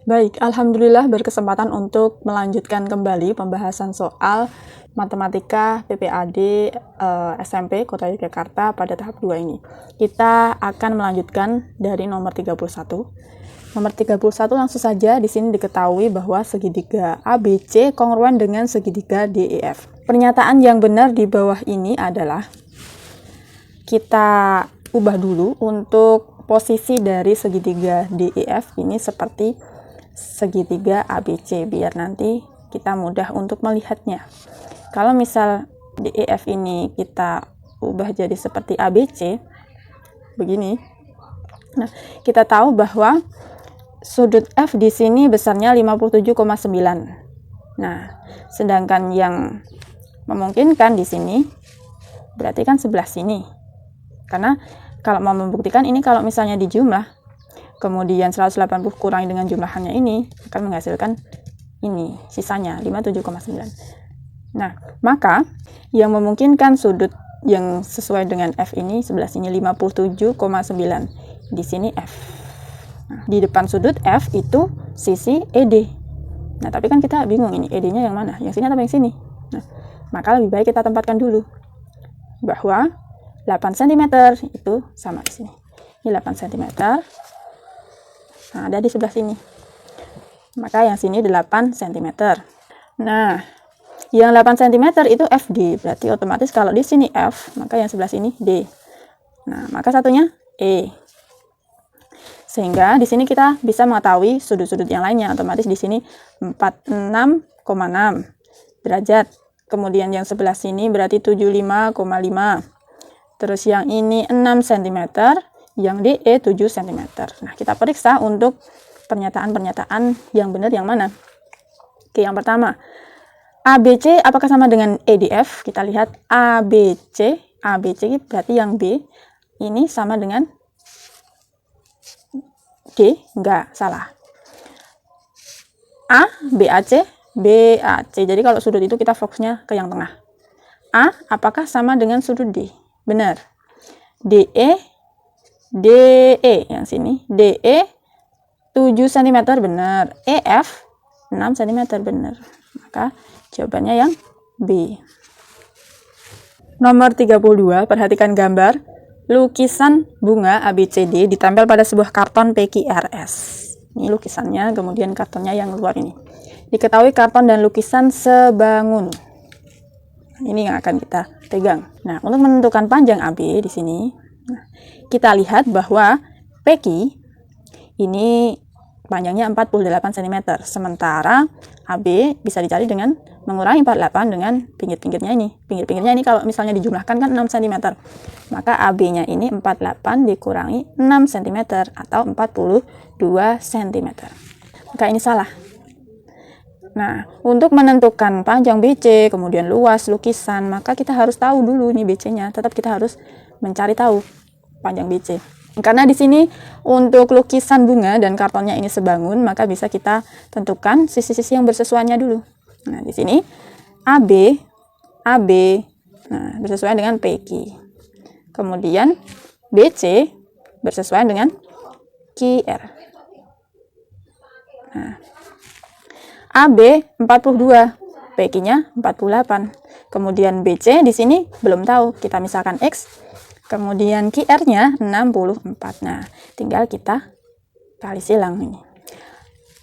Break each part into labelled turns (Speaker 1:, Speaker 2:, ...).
Speaker 1: Baik, alhamdulillah berkesempatan untuk melanjutkan kembali pembahasan soal matematika PPAD SMP Kota Yogyakarta pada tahap 2 ini. Kita akan melanjutkan dari nomor 31. Nomor 31 langsung saja di sini diketahui bahwa segitiga ABC kongruen dengan segitiga DEF. Pernyataan yang benar di bawah ini adalah kita ubah dulu untuk posisi dari segitiga DEF ini seperti segitiga ABC biar nanti kita mudah untuk melihatnya. Kalau misal DEF ini kita ubah jadi seperti ABC begini. Nah, kita tahu bahwa sudut F di sini besarnya 57,9. Nah, sedangkan yang memungkinkan di sini berarti kan sebelah sini. Karena kalau mau membuktikan ini kalau misalnya dijumlah kemudian 180 kurangi dengan jumlahannya ini akan menghasilkan ini, sisanya 57,9. Nah, maka yang memungkinkan sudut yang sesuai dengan F ini sebelah sini 57,9. Di sini F. Nah, di depan sudut F itu sisi ED. Nah, tapi kan kita bingung ini ED-nya yang mana? Yang sini atau yang sini? Nah, maka lebih baik kita tempatkan dulu bahwa 8 cm itu sama di sini. Ini 8 cm. Nah, ada di sebelah sini. Maka yang sini 8 cm. Nah, yang 8 cm itu FD. Berarti otomatis kalau di sini F, maka yang sebelah sini D. Nah, maka satunya E. Sehingga di sini kita bisa mengetahui sudut-sudut yang lainnya. Otomatis di sini 46,6 derajat. Kemudian yang sebelah sini berarti 75,5. Terus yang ini 6 cm. Yang DE 7 cm. Nah, kita periksa untuk pernyataan-pernyataan yang benar yang mana. Oke, yang pertama, ABC apakah sama dengan EDF? Kita lihat ABC berarti yang B ini sama dengan D, enggak, salah. A, BAC. Jadi kalau sudut itu kita fokusnya ke yang tengah. A, apakah sama dengan sudut D? Benar. DE yang sini DE 7 cm benar, EF 6 cm benar. Maka jawabannya yang B. Nomor 32, perhatikan gambar lukisan bunga ABCD ditempel pada sebuah karton PQRS. Ini lukisannya, kemudian kartonnya yang luar ini. Diketahui karton dan lukisan sebangun. Ini yang akan kita pegang. Nah, untuk menentukan panjang AB di sini, kita lihat bahwa PQ ini panjangnya 48 cm, sementara AB bisa dicari dengan mengurangi 48 dengan pinggir-pinggirnya ini. Pinggir-pinggirnya ini kalau misalnya dijumlahkan kan 6 cm. Maka AB-nya ini 48 dikurangi 6 cm atau 42 cm. Maka ini salah. Nah, untuk menentukan panjang BC, kemudian luas lukisan, maka kita harus tahu dulu ini BC-nya. Tetap kita harus mencari tahu panjang BC. Karena di sini untuk lukisan bunga dan kartonnya ini sebangun, maka bisa kita tentukan sisi-sisi yang bersesuaiannya dulu. Nah, di sini AB bersesuaian dengan PQ. Kemudian BC bersesuaian dengan QR. Nah, AB 42, PQ-nya 48. Kemudian BC di sini belum tahu, kita misalkan X. Kemudian QR-nya 64. Nah, tinggal kita kali silang ini.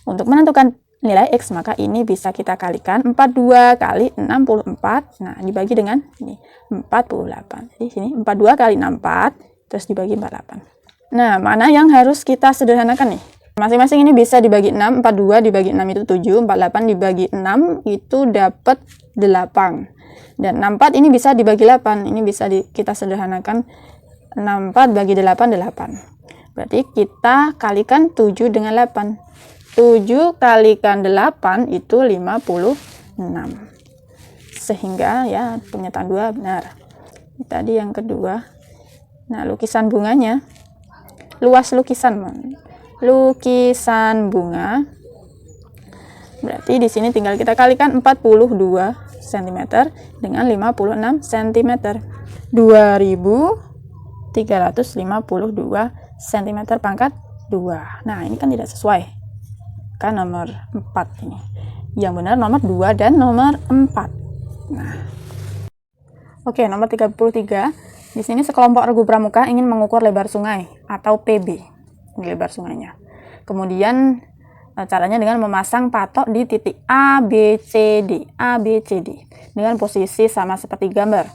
Speaker 1: Untuk menentukan nilai X, maka ini bisa kita kalikan 42 kali 64. Nah, dibagi dengan ini 48. Jadi sini 42 kali 64 terus dibagi 48. Nah, mana yang harus kita sederhanakan nih? Masing-masing ini bisa dibagi 6, 42 dibagi 6 itu 7, 48 dibagi 6 itu dapat 8. Dan 64 ini bisa dibagi 8, ini bisa kita sederhanakan 64 bagi 8, 8. Berarti kita kalikan 7 dengan 8. 7 kalikan 8 itu 56. Sehingga ya pernyataan 2 benar. Tadi yang kedua. Nah, lukisan bunganya. Luas lukisan bunga. Berarti di sini tinggal kita kalikan 42 cm dengan 56 cm. 2352 cm pangkat 2. Nah, ini kan tidak sesuai. maka nomor 4 ini. Yang benar nomor 2 dan nomor 4. Nah. Oke, nomor 33. Di sini sekelompok regu pramuka ingin mengukur lebar sungai atau PB. Ini lebar sungainya. Kemudian caranya dengan memasang patok di titik A, B, C, D. A, B, C, D. Dengan posisi sama seperti gambar.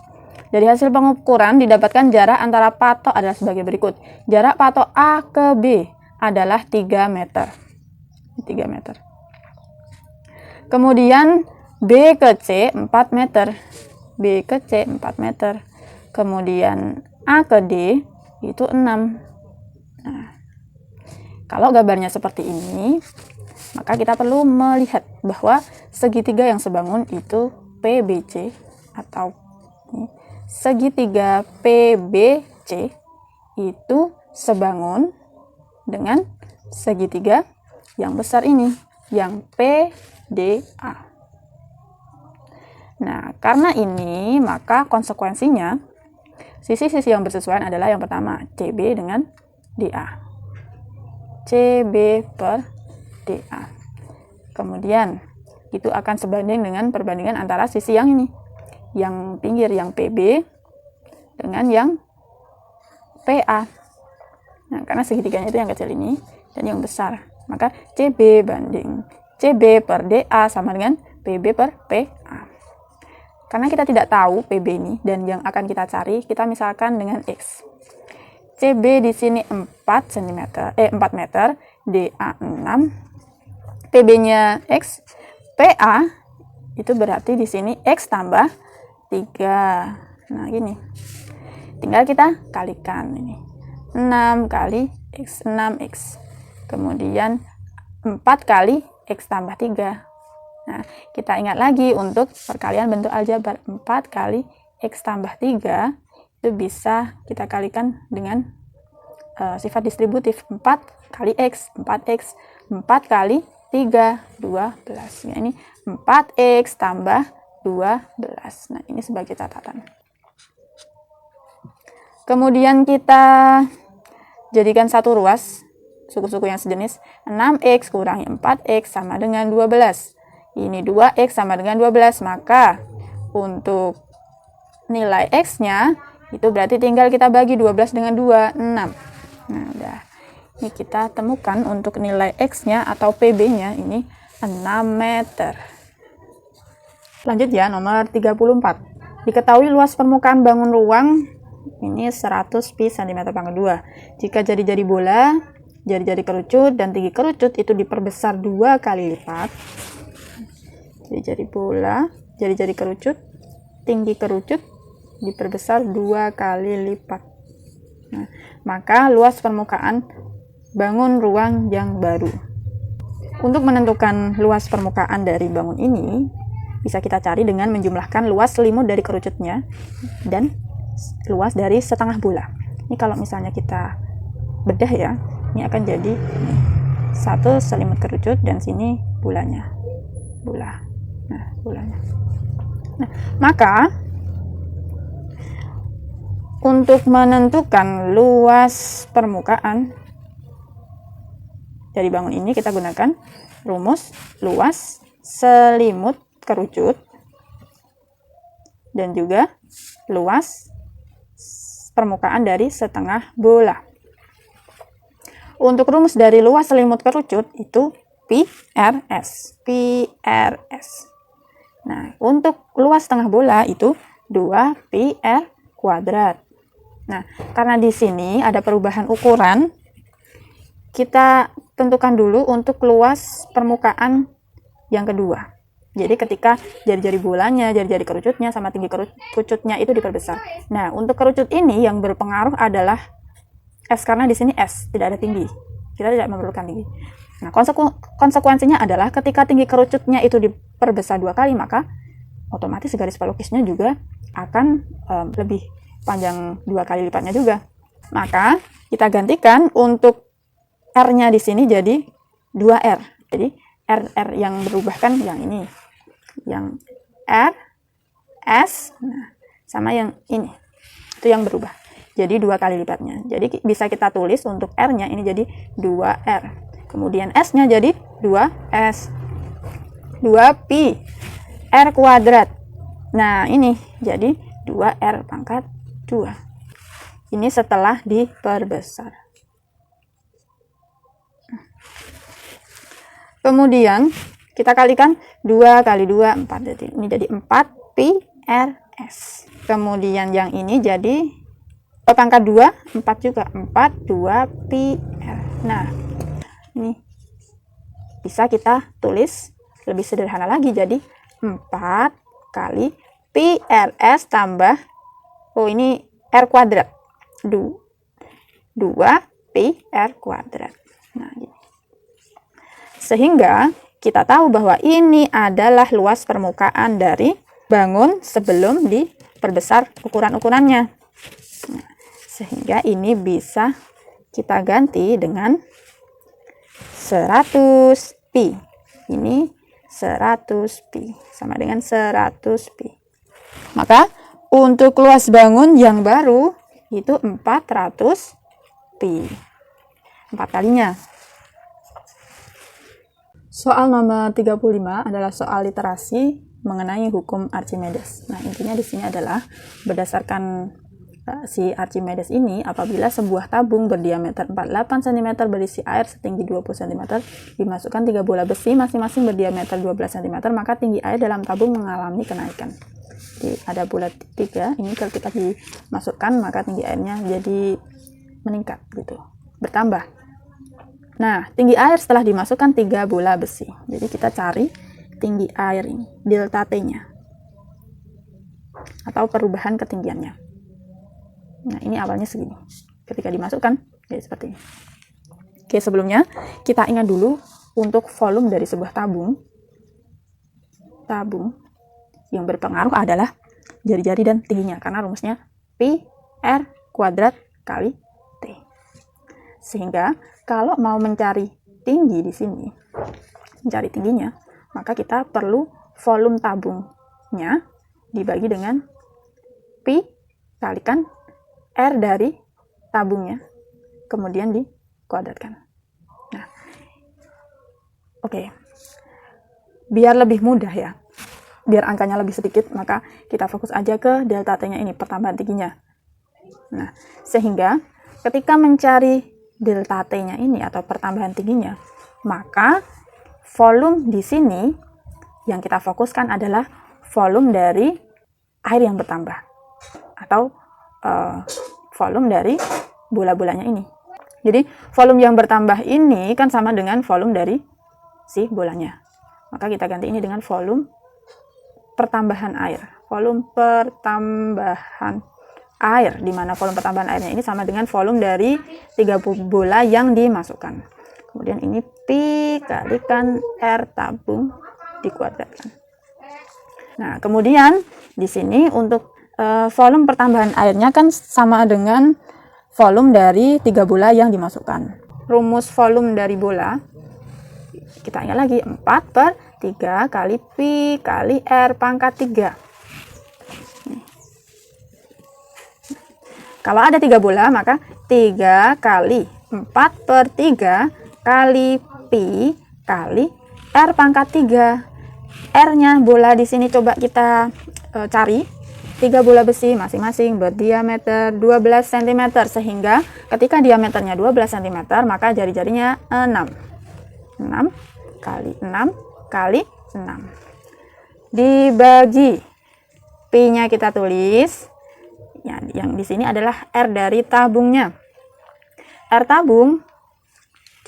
Speaker 1: Dari hasil pengukuran didapatkan jarak antara patok adalah sebagai berikut. Jarak patok A ke B adalah 3 meter. 3 meter. Kemudian B ke C 4 meter. B ke C 4 meter. Kemudian A ke D itu 6. Nah, kalau gambarnya seperti ini, maka kita perlu melihat bahwa segitiga yang sebangun itu PBC atau segitiga PBC itu sebangun dengan segitiga yang besar ini, yang PDA. Nah, karena ini, maka konsekuensinya sisi-sisi yang bersesuaian adalah yang pertama CB dengan DA. CB per DA. Kemudian itu akan sebanding dengan perbandingan antara sisi yang ini, yang pinggir yang PB dengan yang PA. Nah, karena segitiganya itu yang kecil ini dan yang besar, maka CB banding CB per DA sama dengan PB per PA. Karena kita tidak tahu PB ini dan yang akan kita cari, kita misalkan dengan X. CB di sini 4 meter, DA 6, PB-nya X, PA itu berarti di sini X tambah 3. Nah, gini. Tinggal kita kalikan ini. 6 kali X, 6X. Kemudian 4 kali X tambah 3. Nah, kita ingat lagi untuk perkalian bentuk aljabar. 4 kali X tambah 3 itu bisa kita kalikan dengan sifat distributif. 4 kali X, 4X. 4 kali 3, 12. Ya, ini 4X tambah 12. Nah, ini sebagai catatan. Kemudian kita jadikan satu ruas suku-suku yang sejenis. 6X kurangi 4X sama dengan 12. Ini 2X sama dengan 12. Maka untuk nilai X-nya itu berarti tinggal kita bagi 12 dengan 2, 6. Nah, udah. Ini kita temukan untuk nilai X-nya atau PB-nya ini 6 meter. Lanjut ya, nomor 34. Diketahui luas permukaan bangun ruang ini 100 pi cm pangkat 2. Jika jari-jari bola, jari-jari kerucut, dan tinggi kerucut itu diperbesar 2 kali lipat. Jari-jari bola, jari-jari kerucut, tinggi kerucut diperbesar 2 kali lipat. Nah, maka luas permukaan bangun ruang yang baru. Untuk menentukan luas permukaan dari bangun ini, bisa kita cari dengan menjumlahkan luas selimut dari kerucutnya dan luas dari setengah bola. Ini kalau misalnya kita bedah ya, ini akan jadi ini, 1 selimut kerucut dan sini bolanya. Bola. Nah, bolanya. Nah, maka untuk menentukan luas permukaan dari bangun ini kita gunakan rumus luas selimut kerucut dan juga luas permukaan dari setengah bola. Untuk rumus dari luas selimut kerucut itu PRS. PRS. Nah, untuk luas setengah bola itu 2PR kuadrat. Nah, karena di sini ada perubahan ukuran, kita tentukan dulu untuk luas permukaan yang kedua. Jadi ketika jari-jari bolanya, jari-jari kerucutnya, sama tinggi kerucutnya itu diperbesar. Nah, untuk kerucut ini yang berpengaruh adalah S, karena di sini S, tidak ada tinggi. Kita tidak memerlukan tinggi. Nah, konsekuensinya adalah ketika tinggi kerucutnya itu diperbesar 2 kali, maka otomatis garis pelukisnya juga akan lebih panjang 2 kali lipatnya juga. Maka kita gantikan untuk R-nya di sini jadi 2R. Jadi R yang berubah kan yang ini. Yang R, S, nah, sama yang ini. Itu yang berubah. Jadi 2 kali lipatnya. Jadi bisa kita tulis untuk R-nya ini jadi 2R. Kemudian S-nya jadi 2S 2pi R kuadrat. Nah, ini jadi 2R pangkat 2. Ini setelah diperbesar. Kemudian kita kalikan 2 kali 2, 4. Jadi ini jadi 4pi RS. Kemudian yang ini jadi pangkat 2, 4 juga. 4, 2pi R. Nah, ini bisa kita tulis lebih sederhana lagi, jadi 4 kali pi RS tambah, oh ini R kuadrat, 2pi R kuadrat. Nah, gitu. Sehingga kita tahu bahwa ini adalah luas permukaan dari bangun sebelum diperbesar ukuran-ukurannya. Nah, sehingga ini bisa kita ganti dengan 100 pi. Ini 100 pi sama dengan 100 pi. Maka untuk luas bangun yang baru itu 400 pi. 4 kalinya. Soal nomor 35 adalah soal literasi mengenai hukum Archimedes. Nah, intinya di sini adalah berdasarkan si Archimedes ini, apabila sebuah tabung berdiameter 48 cm berisi air setinggi 20 cm dimasukkan 3 bola besi masing-masing berdiameter 12 cm, maka tinggi air dalam tabung mengalami kenaikan. Jadi ada bola 3, ini ketika dimasukkan maka tinggi airnya jadi meningkat gitu, bertambah. Nah, tinggi air setelah dimasukkan 3 bola besi. Jadi kita cari tinggi air ini, delta T-nya atau perubahan ketinggiannya. Nah, ini awalnya segini. Ketika dimasukkan, jadi seperti ini. Oke, sebelumnya kita ingat dulu untuk volume dari sebuah tabung. Tabung yang berpengaruh adalah jari-jari dan tingginya, karena rumusnya pi R kuadrat kali T. Sehingga kalau mau mencari tinggi di sini, mencari tingginya, maka kita perlu volume tabungnya dibagi dengan pi kalikan R dari tabungnya, kemudian dikuadratkan. Nah, oke. Biar lebih mudah ya, biar angkanya lebih sedikit, maka kita fokus aja ke delta T-nya ini, pertambahan tingginya. Nah, sehingga ketika mencari delta T-nya ini atau pertambahan tingginya, maka volume di sini yang kita fokuskan adalah volume dari air yang bertambah atau volume dari bola-bolanya ini. Jadi volume yang bertambah ini kan sama dengan volume dari si bolanya. Maka kita ganti ini dengan volume pertambahan air. Volume pertambahan air, di mana volume pertambahan airnya ini sama dengan volume dari 3 bola yang dimasukkan. Kemudian ini pi kalikan R tabung dikuadratkan. Nah, kemudian di sini untuk volume pertambahan airnya kan sama dengan volume dari 3 bola yang dimasukkan. Rumus volume dari bola, kita ingat lagi, 4/3 kali pi kali R pangkat 3. Kalau ada 3 bola, maka 3 kali 4/3 kali pi kali R pangkat 3. R-nya bola di sini coba kita cari. 3 bola besi masing-masing berdiameter 12 cm, sehingga ketika diameternya 12 cm, maka jari-jarinya 6. 6 kali 6 kali 6. Dibagi pi-nya kita tulis. Ya, yang di sini adalah R dari tabungnya. R tabung,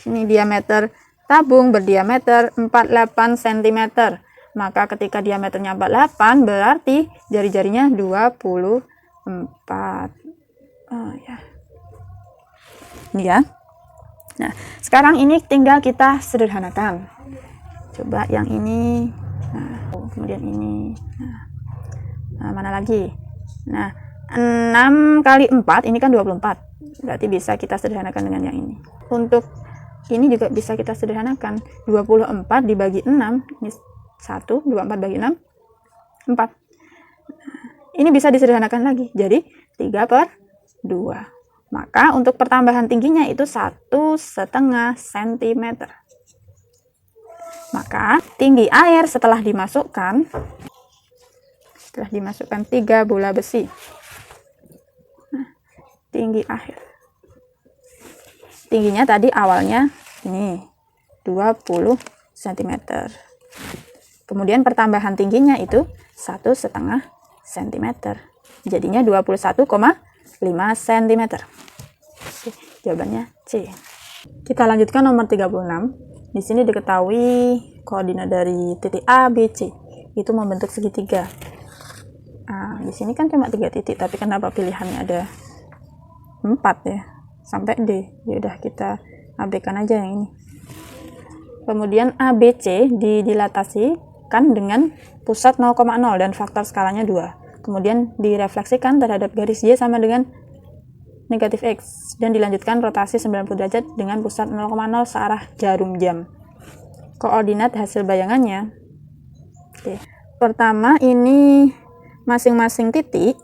Speaker 1: ini diameter tabung berdiameter 48 cm. Maka ketika diameternya 48 berarti jari-jarinya 24. Oh ya. Ini ya. Nah, sekarang ini tinggal kita sederhanakan. Coba yang ini. Nah, kemudian ini. Nah, mana lagi? Nah, 6 kali 4 ini kan 24. Berarti bisa kita sederhanakan dengan yang ini. Untuk ini juga bisa kita sederhanakan. 24 dibagi 6 ini 1, 24 bagi 6 4. Ini bisa disederhanakan lagi, jadi 3/2. Maka untuk pertambahan tingginya itu 1,5 cm. Maka tinggi air setelah dimasukkan 3 bola besi. Nah, tinggi air. Tingginya tadi awalnya ini 20 cm. Kemudian pertambahan tingginya itu 1,5 cm. Jadinya 21,5 cm. Oke, jawabannya C. Kita lanjutkan nomor 36. Di sini diketahui koordinat dari titik A, B, C itu membentuk segitiga. Nah, di sini kan cuma 3 titik, tapi kenapa pilihannya ada 4 ya? Sampai D. Yaudah kita abaikan aja yang ini. Kemudian ABC didilatasikan dengan pusat 0,0 dan faktor skalanya 2. Kemudian direfleksikan terhadap garis Y sama dengan negatif X dan dilanjutkan rotasi 90 derajat dengan pusat 0,0 searah jarum jam. Koordinat hasil bayangannya. Oke. Pertama ini masing-masing titik.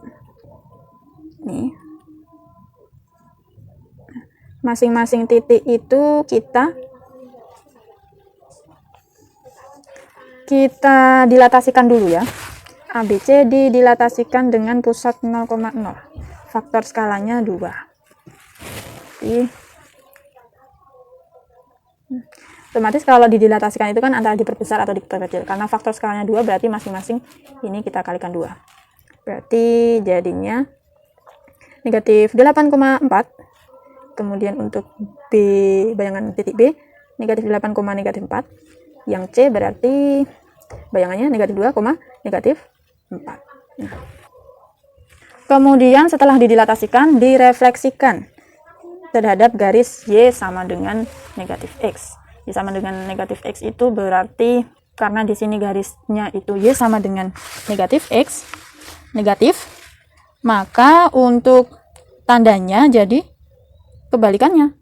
Speaker 1: Nih. Masing-masing titik itu kita dilatasikan dulu ya. ABC didilatasikan dengan pusat 0,0. Faktor skalanya 2. Otomatis kalau didilatasikan itu kan antara diperbesar atau diperkecil. Karena faktor skalanya 2 berarti masing-masing ini kita kalikan 2. Berarti jadinya negatif 8,4. Kemudian untuk B, bayangan titik B, negatif 8, negatif 4. Yang C berarti bayangannya negatif 2, negatif 4. Nah. Kemudian setelah didilatasikan, direfleksikan terhadap garis Y sama dengan negatif X. Y sama dengan negatif X itu berarti karena di sini garisnya itu Y sama dengan negatif X, negatif, maka untuk tandanya jadi kebalikannya.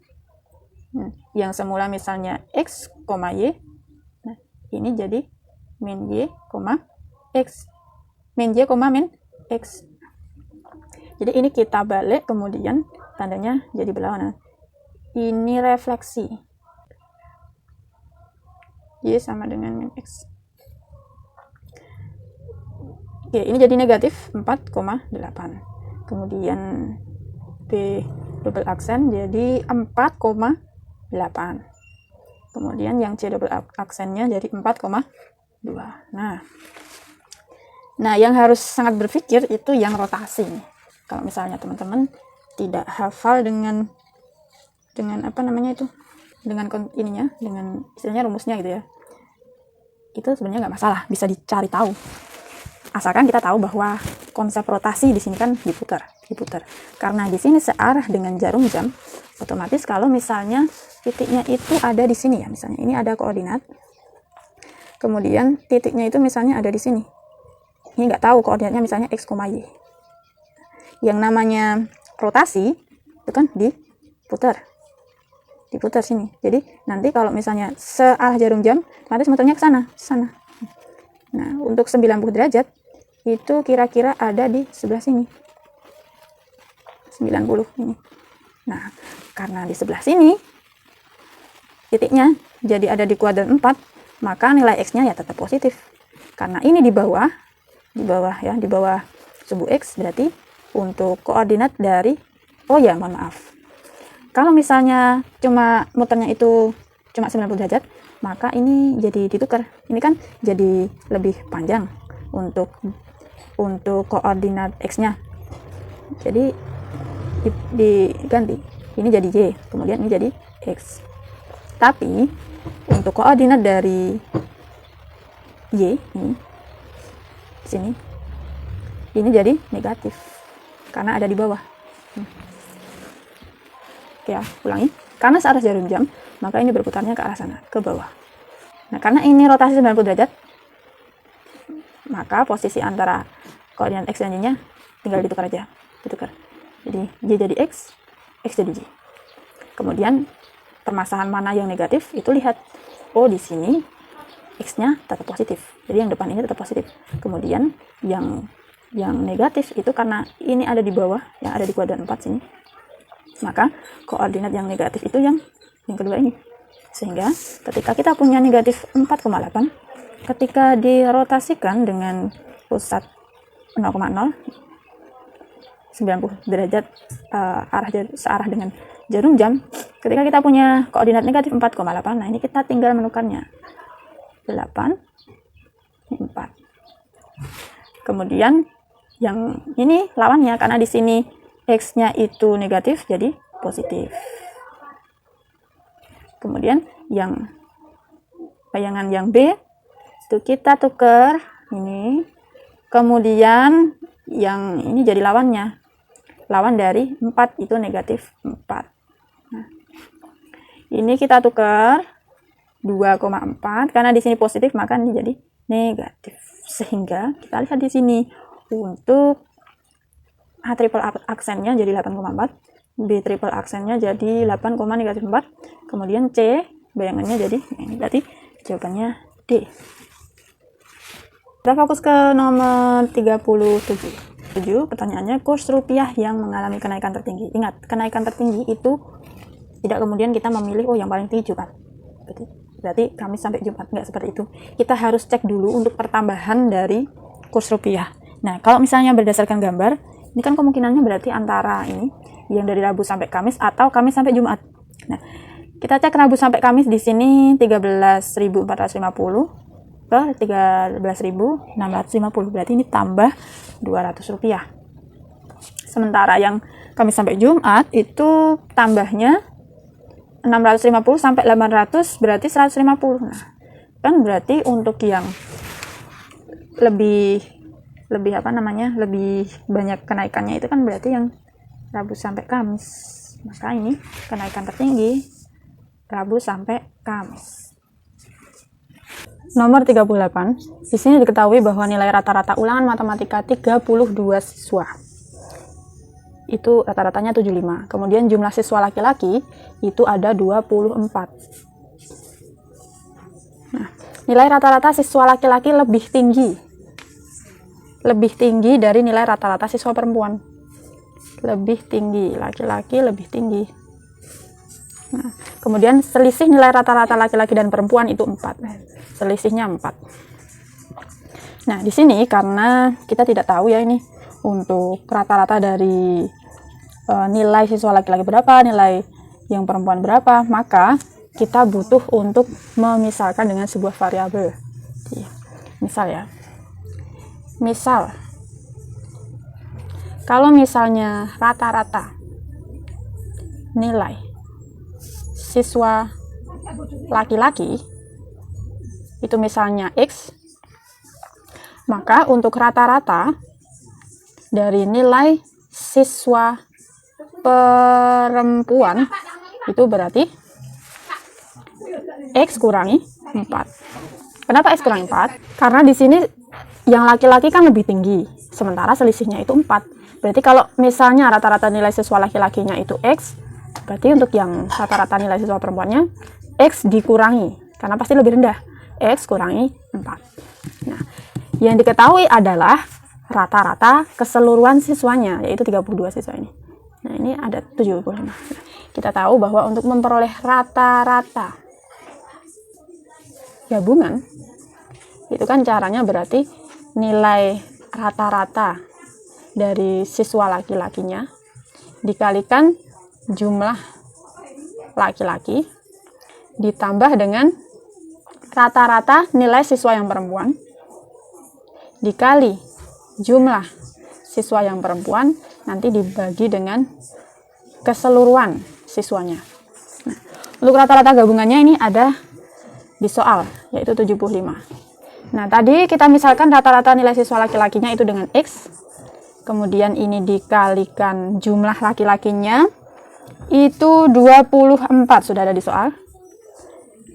Speaker 1: Yang semula misalnya X, Y, nah, ini jadi min Y, X. Min Y, min X. Jadi ini kita balik, kemudian tandanya jadi berlawanan. Ini refleksi. Y sama dengan min X. Oke, ini jadi negatif 4,8. Kemudian B double aksen jadi 4,8. Kemudian yang C double aksennya jadi 4,2. Nah, yang harus sangat berpikir itu yang rotasi. Kalau misalnya teman-teman tidak hafal dengan apa namanya itu, dengan ininya, dengan istilahnya rumusnya gitu ya, itu sebenarnya nggak masalah, bisa dicari tahu. Asalkan kita tahu bahwa konsep rotasi di sini kan diputar. Karena di sini searah dengan jarum jam, otomatis kalau misalnya titiknya itu ada di sini ya, misalnya ini ada koordinat, kemudian titiknya itu misalnya ada di sini. Ini nggak tahu koordinatnya misalnya X, Y. Yang namanya rotasi itu kan diputar sini. Jadi nanti kalau misalnya searah jarum jam, otomatis muternya ke sana. Nah, untuk 90 derajat itu kira-kira ada di sebelah sini. 90 ini. Nah, karena di sebelah sini titiknya jadi ada di kuadran 4, maka nilai X-nya ya tetap positif. Karena ini di bawah subu X, berarti untuk koordinat dari, mohon maaf. Kalau misalnya cuma muternya itu cuma 90 derajat, maka ini jadi ditukar. Ini kan jadi lebih panjang untuk koordinat X-nya. Jadi diganti. Ini jadi Y, kemudian ini jadi X. Tapi untuk koordinat dari Y ini sini, ini jadi negatif karena ada di bawah. Oke ya, ulangi. Karena searah jarum jam, maka ini berputarnya ke arah sana, ke bawah. Nah, karena ini rotasi 90 derajat, maka posisi antara koordinat X dan Y-nya tinggal ditukar aja. Jadi Y jadi X jadi Y. Kemudian permasalahan mana yang negatif, itu lihat. Oh, di sini X-nya tetap positif. Jadi yang depan ini tetap positif. Kemudian yang negatif itu karena ini ada di bawah, yang ada di kuadran 4 sini. Maka koordinat yang negatif itu yang kedua ini. Sehingga ketika kita punya negatif 4,8, ketika dirotasikan dengan pusat 0,0, 90 derajat searah dengan jarum jam, ketika kita punya koordinat negatif 4,8, nah ini kita tinggal menukarnya 8, 4. Kemudian yang ini lawannya, karena di sini X-nya itu negatif, jadi positif. Kemudian yang bayangan yang B itu kita tukar ini, kemudian yang ini jadi lawannya. Lawan dari 4 itu negatif 4. Nah, ini kita tukar 2,4, karena di sini positif maka ini jadi negatif. Sehingga kita lihat di sini untuk A triple aksennya jadi 8,4, B triple aksennya jadi 8, negatif 4, kemudian C bayangannya jadi ini, berarti jawabannya D. Kita fokus ke nomor 37. Pertanyaannya, kurs rupiah yang mengalami kenaikan tertinggi. Ingat, kenaikan tertinggi itu tidak kemudian kita memilih yang paling tinggi kan. Berarti Kamis sampai Jumat, enggak seperti itu. Kita harus cek dulu untuk pertambahan dari kurs rupiah. Nah, kalau misalnya berdasarkan gambar, ini kan kemungkinannya berarti antara ini yang dari Rabu sampai Kamis atau Kamis sampai Jumat. Nah, kita cek Rabu sampai Kamis di sini 13.450 ke 13.650, berarti ini tambah 200 rupiah. Sementara yang Kamis sampai Jumat itu tambahnya 650 sampai 800, berarti 150. Nah, kan berarti untuk yang lebih banyak kenaikannya itu kan berarti yang Rabu sampai Kamis. Maka ini kenaikan tertinggi Rabu sampai Kamis. Nomor 38. Di sini diketahui bahwa nilai rata-rata ulangan matematika 32 siswa. Itu rata-ratanya 75. Kemudian jumlah siswa laki-laki itu ada 24. Nah, nilai rata-rata siswa laki-laki lebih tinggi dari nilai rata-rata siswa perempuan. Lebih tinggi, laki-laki lebih tinggi. Nah, kemudian selisih nilai rata-rata laki-laki dan perempuan itu 4. Selisihnya 4. Nah, di sini karena kita tidak tahu ya ini untuk rata-rata dari nilai siswa laki-laki berapa, nilai yang perempuan berapa, maka kita butuh untuk memisalkan dengan sebuah variabel. Misal, kalau misalnya rata-rata nilai siswa laki-laki itu misalnya X, maka untuk rata-rata dari nilai siswa perempuan itu berarti X kurangi 4. Kenapa X kurangi 4? Karena di sini yang laki-laki kan lebih tinggi, sementara selisihnya itu 4. Berarti kalau misalnya rata-rata nilai siswa laki-lakinya itu X, berarti untuk yang rata-rata nilai siswa perempuannya X dikurangi, karena pasti lebih rendah, X kurangi 4. Nah, yang diketahui adalah rata-rata keseluruhan siswanya, yaitu 32 siswa ini. Nah, ini ada 75. Nah, kita tahu bahwa untuk memperoleh rata-rata gabungan, itu kan caranya berarti nilai rata-rata dari siswa laki-lakinya dikalikan jumlah laki-laki ditambah dengan rata-rata nilai siswa yang perempuan dikali jumlah siswa yang perempuan nanti dibagi dengan keseluruhan siswanya. Nah, untuk rata-rata gabungannya ini ada di soal, yaitu 75. Nah, tadi kita misalkan rata-rata nilai siswa laki-lakinya itu dengan X, kemudian ini dikalikan jumlah laki-lakinya itu 24, sudah ada di soal.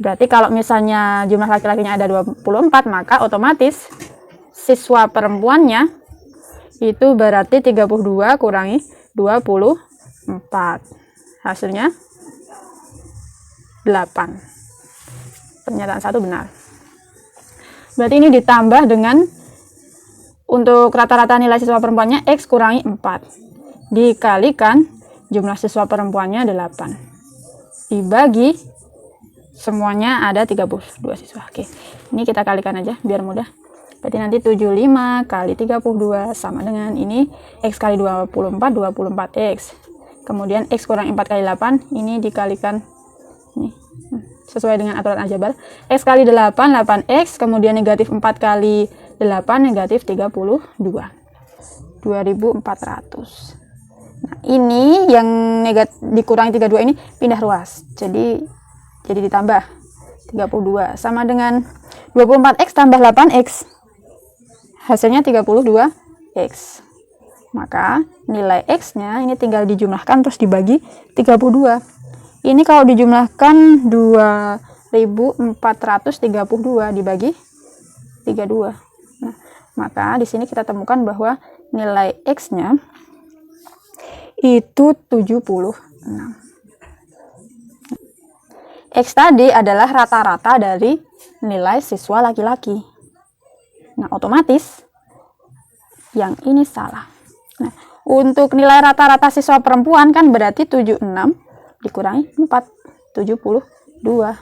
Speaker 1: Berarti kalau misalnya jumlah laki-lakinya ada 24, maka otomatis siswa perempuannya itu berarti 32 kurangi 24. Hasilnya 8. Pernyataan 1 benar. Berarti ini ditambah dengan untuk rata-rata nilai siswa perempuannya X kurangi 4. Dikalikan jumlah siswa perempuannya 8. Dibagi semuanya ada 32 siswa. Oke, ini kita kalikan aja biar mudah. Berarti nanti 75 kali 32 sama dengan ini X kali 24, 24X. Kemudian X kurang 4 kali 8, ini dikalikan ini, sesuai dengan aturan aljabar. X kali 8, 8X, kemudian negatif 4 kali 8, negatif 32. 2400. Nah, ini yang dikurangi 32 ini pindah ruas. Jadi ditambah 32 sama dengan 24X tambah 8X. Hasilnya 32X. Maka nilai X-nya ini tinggal dijumlahkan terus dibagi 32. Ini kalau dijumlahkan 2432 dibagi 32. Nah, maka di sini kita temukan bahwa nilai X-nya itu 76. X tadi adalah rata-rata dari nilai siswa laki-laki. Nah, otomatis yang ini salah. Nah, untuk nilai rata-rata siswa perempuan kan berarti 76 dikurangi 4, 72.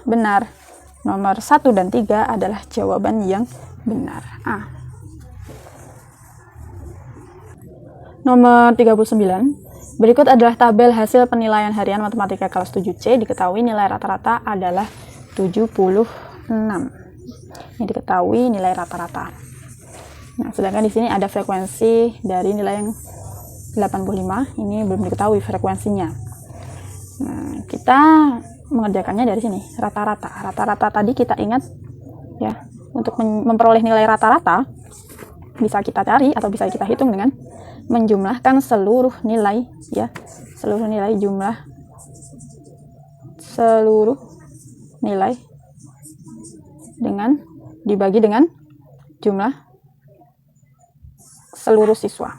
Speaker 1: Benar. Nomor 1 dan 3 adalah jawaban yang benar. A. Nomor 39. Berikut adalah tabel hasil penilaian harian matematika kelas 7C. Diketahui nilai rata-rata adalah 76. Ini diketahui nilai rata-rata. Nah, sedangkan di sini ada frekuensi dari nilai yang 85. Ini belum diketahui frekuensinya. Nah, kita mengerjakannya dari sini, rata-rata. Rata-rata tadi kita ingat ya, untuk memperoleh nilai rata-rata bisa kita cari atau bisa kita hitung dengan menjumlahkan seluruh nilai ya, seluruh nilai dengan dibagi dengan jumlah seluruh siswa.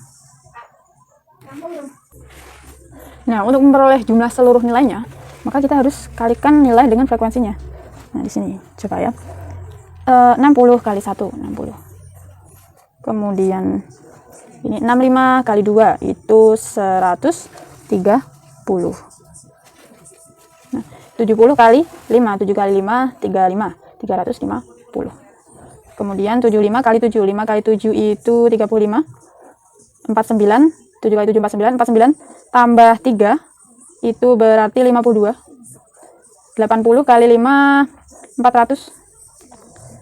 Speaker 1: Nah, untuk memperoleh jumlah seluruh nilainya, maka kita harus kalikan nilai dengan frekuensinya. Nah, di sini coba ya. 60 kali 1, 60. Kemudian ini 65 kali 2 itu 130. Nah, 70 kali 5, 7 kali 5, 35, 350. Kemudian 75 kali 7, 5 kali 7 itu 35, 49, 7 kali 7, 49, 49 tambah 3 itu berarti 52. 80 kali 5, 400.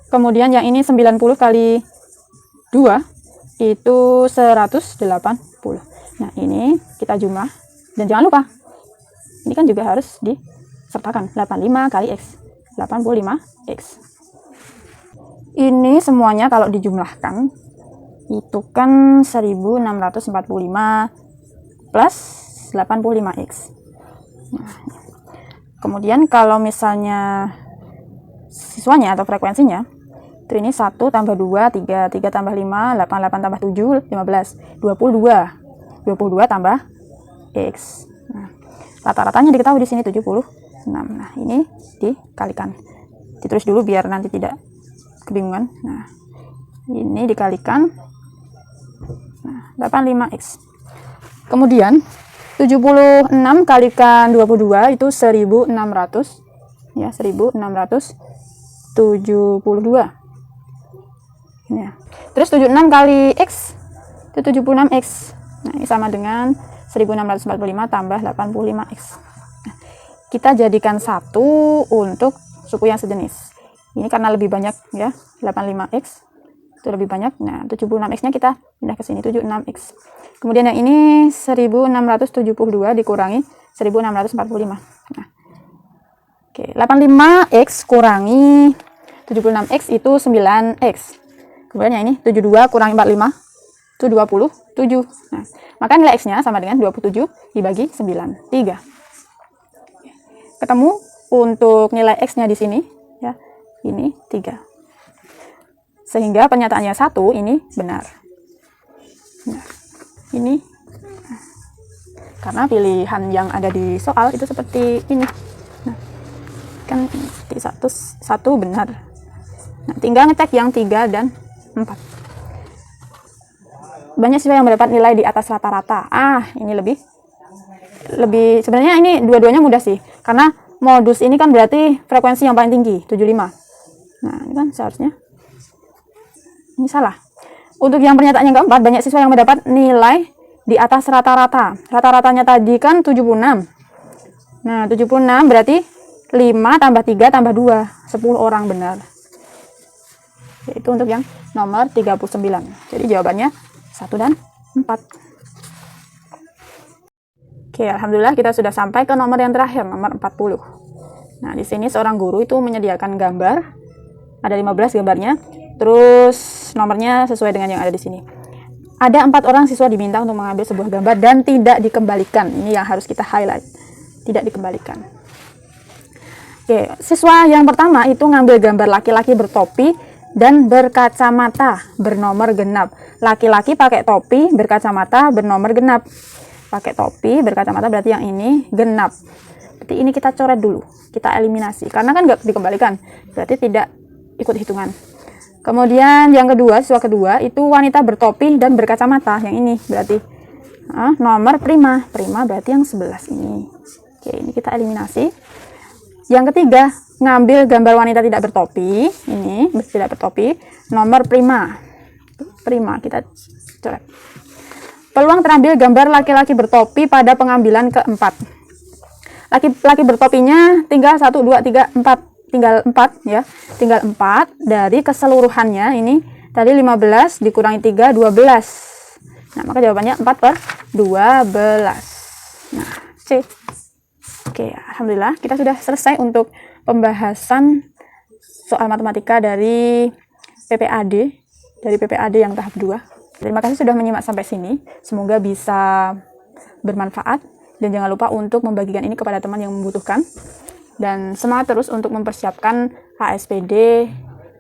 Speaker 1: Kemudian yang ini 90 kali 2 itu 180. Nah, ini kita jumlah. Dan jangan lupa, ini kan juga harus disertakan. 85 kali X, 85X. Ini semuanya kalau dijumlahkan, itu kan 1645 plus 85X. Nah, kemudian kalau misalnya siswanya atau frekuensinya, itu ini 1 tambah 2, 3, 3 tambah 5, 8, 8 tambah 7, 15, 22. 22 tambah X. Nah, rata-ratanya diketahui di sini 76. Nah, ini dikalikan. Ditulis dulu biar nanti tidak kebingungan. Nah, ini dikalikan. Nah, 85X. Kemudian 76 kalikan 22 itu 1600. Ya, 1672. Ya. Terus 76 kali X itu 76X. Nah, ini sama dengan 1645 tambah 85X. Nah, kita jadikan 1 untuk suku yang sejenis. Ini karena lebih banyak ya, 85X itu lebih banyak. Nah, 76X-nya kita pindah ke sini, 76X. Kemudian yang ini 1672 dikurangi 1645. Nah, oke, 85X kurangi 76X itu 9X. Kemudian yang ini 72 kurangi 45 itu 27. Nah, maka nilai X-nya sama dengan 27 dibagi 9, 3. Ketemu untuk nilai X-nya di sini ya. Ini 3. Sehingga pernyataannya 1 ini benar. Nah, ini karena pilihan yang ada di soal itu seperti ini. Nah, kan satu benar. Nah, tinggal ngecek yang 3 dan 4. Banyak siswa yang mendapat nilai di atas rata-rata. Ini lebih sebenarnya ini dua-duanya mudah sih, karena modus ini kan berarti frekuensi yang paling tinggi, 75. Nah, ini kan seharusnya ini salah. Untuk yang pernyataan yang keempat, banyak siswa yang mendapat nilai di atas rata-rata. Rata-ratanya tadi kan 76. Nah, 76 berarti 5 tambah 3 tambah 2. 10 orang benar. Yaitu untuk yang nomor 39. Jadi jawabannya 1 dan 4. Oke, alhamdulillah kita sudah sampai ke nomor yang terakhir, nomor 40. Nah, di sini seorang guru itu menyediakan gambar. Ada 15 gambarnya. Terus nomornya sesuai dengan yang ada di sini. Ada 4 orang siswa diminta untuk mengambil sebuah gambar dan tidak dikembalikan. Ini yang harus kita highlight. Tidak dikembalikan. Oke, siswa yang pertama itu ngambil gambar laki-laki bertopi dan berkacamata bernomor genap. Laki-laki pakai topi, berkacamata, bernomor genap. Pakai topi, berkacamata berarti yang ini genap. Berarti ini kita coret dulu, kita eliminasi. Karena kan nggak dikembalikan, berarti tidak ikut hitungan. Kemudian yang kedua, siswa kedua itu wanita bertopi dan berkacamata. Yang ini berarti nomor prima. Prima berarti yang 11 ini. Oke, ini kita eliminasi. Yang ketiga, ngambil gambar wanita tidak bertopi. Ini tidak bertopi. Nomor prima. Prima kita coret. Peluang terambil gambar laki-laki bertopi pada pengambilan keempat. Laki-laki bertopinya tinggal 1, 2, 3, 4. Tinggal 4 ya. Tinggal 4 dari keseluruhannya ini tadi 15 dikurangi 3, 12. Nah, maka jawabannya 4/12. Nah, C. Oke, alhamdulillah kita sudah selesai untuk pembahasan soal matematika dari PPAD yang tahap 2. Terima kasih sudah menyimak sampai sini. Semoga bisa bermanfaat dan jangan lupa untuk membagikan ini kepada teman yang membutuhkan. Dan semangat terus untuk mempersiapkan HSPD.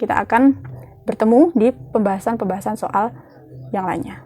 Speaker 1: Kita akan bertemu di pembahasan-pembahasan soal yang lainnya.